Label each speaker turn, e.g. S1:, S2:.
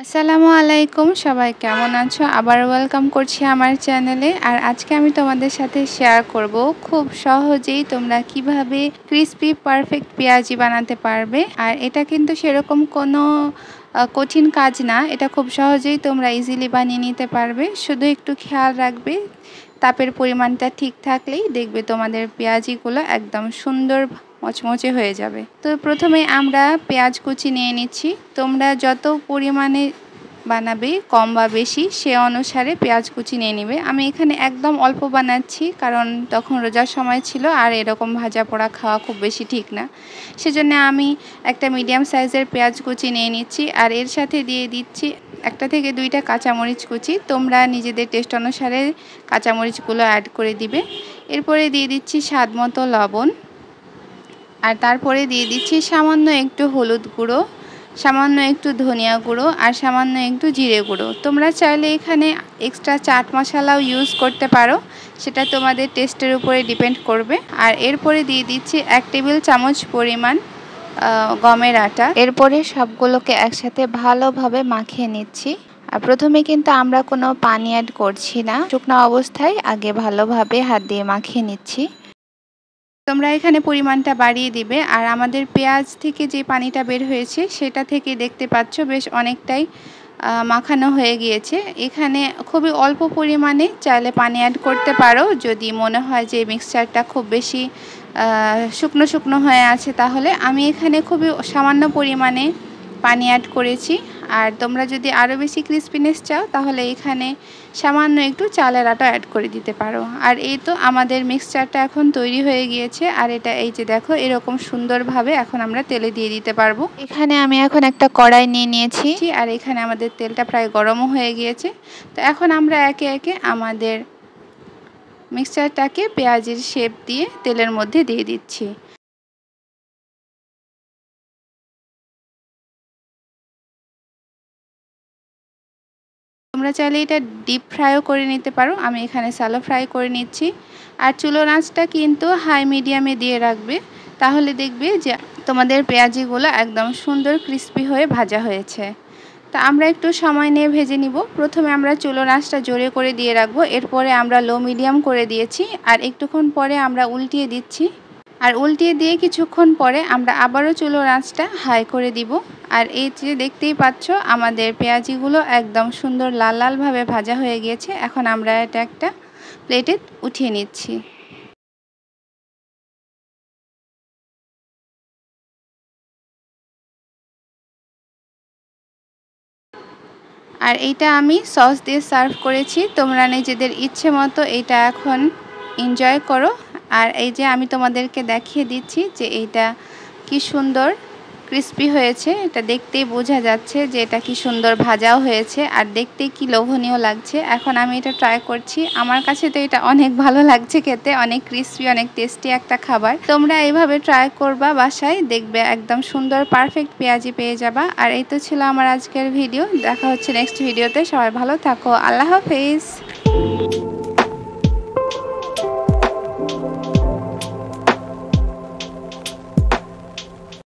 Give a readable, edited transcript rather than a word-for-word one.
S1: আসসালামু আলাইকুম, সবাই কেমন আছো? আবার ওয়েলকাম করছি আমার চ্যানেলে। আর আজকে আমি তোমাদের সাথে শেয়ার করব খুব সহজেই তোমরা কিভাবে ক্রিস্পি পারফেক্ট পেঁয়াজি বানাতে পারবে। আর এটা কিন্তু সেরকম কোনো কঠিন কাজ না, এটা খুব সহজেই তোমরা ইজিলি বানিয়ে নিতে পারবে। শুধু একটু খেয়াল রাখবে, তাপের পরিমাণটা ঠিক থাকলেই দেখবে তোমাদের পেঁয়াজিগুলো একদম সুন্দর মচমচে হয়ে যাবে। তো প্রথমে আমরা পেঁয়াজ কুচি নিয়ে নিচ্ছি। তোমরা যত পরিমাণে বানাবে, কম বা বেশি, সে অনুসারে পেঁয়াজ কুচি নিয়ে নেবে। আমি এখানে একদম অল্প বানাচ্ছি, কারণ তখন রোজার সময় ছিল আর এরকম ভাজা পোড়া খাওয়া খুব বেশি ঠিক না। সেজন্য আমি একটা মিডিয়াম সাইজের পেঁয়াজ কুচি নিয়ে নিচ্ছি। আর এর সাথে দিয়ে দিচ্ছি 1 থেকে 2টা কাঁচামরিচ কুচি। তোমরা নিজেদের টেস্ট অনুসারে কাঁচামরিচগুলো অ্যাড করে দিবে। এরপরে দিয়ে দিচ্ছি স্বাদ মতো লবণ। আর তারপরে দিয়ে দিচ্ছি সামান্য একটু হলুদ গুঁড়ো, সামান্য একটু ধনিয়া গুঁড়ো আর সামান্য একটু জিরে গুঁড়ো। তোমরা চাইলে এখানে এক্সট্রা চাট মশলাও ইউজ করতে পারো, সেটা তোমাদের টেস্টের উপরে ডিপেন্ড করবে। আর এরপরে দিয়ে দিচ্ছি 1 টেবিল চামচ পরিমাণ গমের আটা। এরপরে সবগুলোকে একসাথে ভালোভাবে মাখিয়ে নিচ্ছি। আর প্রথমে কিন্তু আমরা কোনো পানি অ্যাড করছি না, শুকনো অবস্থায় আগে ভালোভাবে হাত দিয়ে মাখিয়ে নিচ্ছি। তোমরা এখানে পরিমাণটা বাড়িয়ে দিবে। আর আমাদের পেঁয়াজ থেকে যে পানিটা বের হয়েছে সেটা থেকে দেখতে পাচ্ছ বেশ অনেকটাই মাখানো হয়ে গিয়েছে। এখানে খুবই অল্প পরিমাণে চাইলে পানি অ্যাড করতে পারো, যদি মনে হয় যে মিক্সচারটা খুব বেশি শুকনো শুকনো হয়ে আছে। তাহলে আমি এখানে খুবই সামান্য পরিমাণে পানি অ্যাড করেছি। আর তোমরা যদি আরও বেশি ক্রিস্পিনেস চাও তাহলে এখানে সামান্য একটু চালের আটা অ্যাড করে দিতে পারো। আর এই তো আমাদের মিক্সচারটা এখন তৈরি হয়ে গিয়েছে। আর এটা এই যে দেখো এরকম সুন্দরভাবে এখন আমরা তেলে দিয়ে দিতে পারবো। এখানে আমি এখন একটা কড়াই নিয়ে নিয়েছি। আর এখানে আমাদের তেলটা প্রায় গরমও হয়ে গিয়েছে। তো এখন আমরা একে একে আমাদের মিক্সচারটাকে পেঁয়াজের শেপ দিয়ে তেলের মধ্যে দিয়ে দিচ্ছি। তোমরা চাইলে এটা ডিপ ফ্রাইও করে নিতে পারো, আমি এখানে শ্যালো ফ্রাই করে নিচ্ছি। আর চুলোর আঁচটা কিন্তু হাই মিডিয়ামে দিয়ে রাখবে, তাহলে দেখবে যে তোমাদের পেঁয়াজিগুলো একদম সুন্দর ক্রিস্পি হয়ে ভাজা হয়েছে। তা আমরা একটু সময় নিয়ে ভেজে নিব। প্রথমে আমরা চুলোর আঁচটা জোরে করে দিয়ে রাখবো, এরপরে আমরা লো মিডিয়াম করে দিয়েছি। আর একটুক্ষণ পরে আমরা উল্টিয়ে দিচ্ছি। আর উল্টিয়ে দিয়ে কিছুক্ষণ পরে আমরা আবারও চুলোর আঁচটা হাই করে দিব। আর এই যে দেখতেই পাচ্ছ আমাদের পেঁয়াজিগুলো একদম সুন্দর লাল লালভাবে ভাজা হয়ে গিয়েছে। এখন আমরা এটা একটা প্লেটে উঠিয়ে নিচ্ছি। আর এইটা আমি সস দিয়ে সার্ভ করেছি। তোমরা নিজেদের ইচ্ছে মতো এইটা এখন এনজয় করো। আর এই যে আমি তোমাদেরকে দেখিয়ে দিচ্ছি যে এইটা কি সুন্দর ক্রিস্পি হয়েছে, এটা দেখতেই বোঝা যাচ্ছে যে এটা কি সুন্দর ভাজাও হয়েছে আর দেখতে কি লোভনীয় লাগছে। এখন আমি এটা ট্রাই করছি। আমার কাছে তো এটা অনেক ভালো লাগছে খেতে, অনেক ক্রিস্পি, অনেক টেস্টি একটা খাবার। তোমরা এইভাবে ট্রাই করবা বাসায়, দেখবে একদম সুন্দর পারফেক্ট পেঁয়াজি পেয়ে যাবা। আর এই তো ছিল আমার আজকের ভিডিও। দেখা হচ্ছে নেক্সট ভিডিওতে। সবাই ভালো থাকো। আল্লাহ হাফেজ।